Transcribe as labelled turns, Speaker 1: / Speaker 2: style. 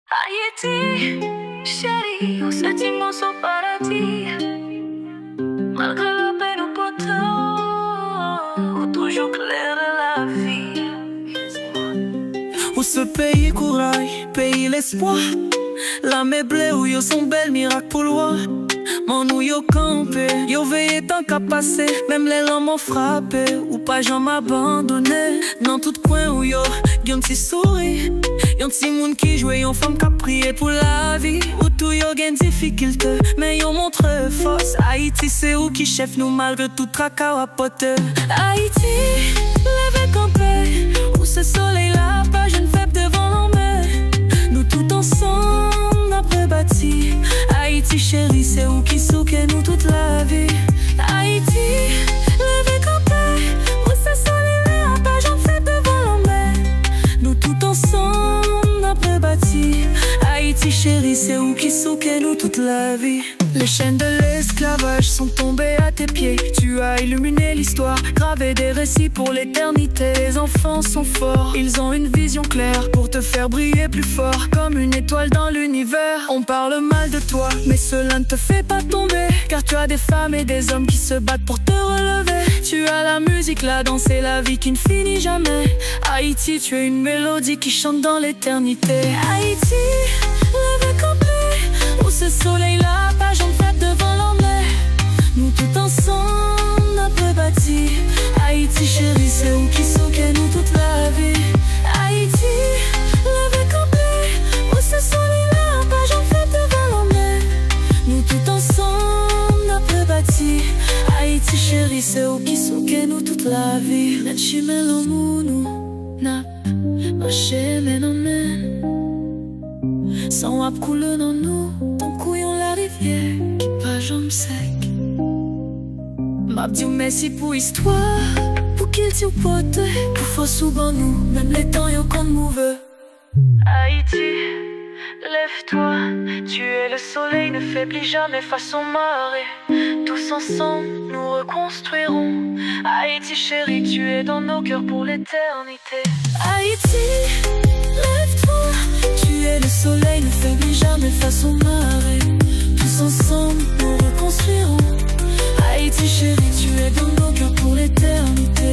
Speaker 1: Haïti, chérie, on se dit mon son paradis. Malgré la peine au poteau, toujours clair de la vie.
Speaker 2: Où ce pays couraille, pays l'espoir. La meublée où yo son bel miracle pour loi. Mon où yo campé, yo veillé tant qu'à passer. Même les lames m'ont frappé, ou pas j'en m'abandonné. Dans tout coin où yo, y'un petit sourire. Y'un petit monde qui jouait, y'en femme qui a prié pour la vie. Où tout yo gain difficulté, mais yo montre force. Haïti c'est où qui chef nous malgré tout tracas à pote. Haïti, lève campé, où ce soleil là, pas jeune faible devant la mer. Nous tout ensemble, après bâti. Haïti chérie, c'est où qui souque nous toute la vie. Haïti, lève campé, où ce soleil là, pas jeune faible devant la mer. Nous tout ensemble, après bâti. Haïti chérie, c'est où qui souque nous toute la vie. Les chaînes de l'esclavage sont tombées à tes pieds. Tu as illuminé l'histoire, gravé des récits pour l'éternité. Les enfants sont forts, ils ont une vision claire pour te faire briller plus fort, comme une étoile dans l'univers. On parle mal de toi, mais cela ne te fait pas tomber, car tu as des femmes et des hommes qui se battent pour te relever. Tu as la musique, la danse et la vie qui ne finit jamais. Haïti, tu es une mélodie qui chante dans l'éternité. Haïti, lève campé, où ce soleil là, pas j'en fête devant la mer. Nous tout ensemble, après bâti. Haïti chérie, c'est où qui souque nous toute la vie. Haïti, lève campé, où ce soleil là, pas j'en fête devant la mer. Nous tout ensemble, après bâti. Haïti chérie, c'est où qui souque nous toute la vie. Letchi melomounou, nap, marché menomen. Sans wap coule dans nous, ton couillon la rivière qui pas jambe sec. M'a dit merci pour histoire, pour qu'il t'y pote, pour force ou ban nous, même les temps yon qu'on mouve.
Speaker 1: Haïti, lève-toi, tu es le soleil, ne faiblis jamais face aux marées. Tous ensemble, nous reconstruirons. Haïti chérie, tu es dans nos cœurs pour l'éternité.
Speaker 2: Haïti, lève-toi, tu es le soleil, ne faiblis jamais face aux marées. Tous ensemble, nous reconstruirons. Haïti chérie, tu es dans nos cœurs pour l'éternité.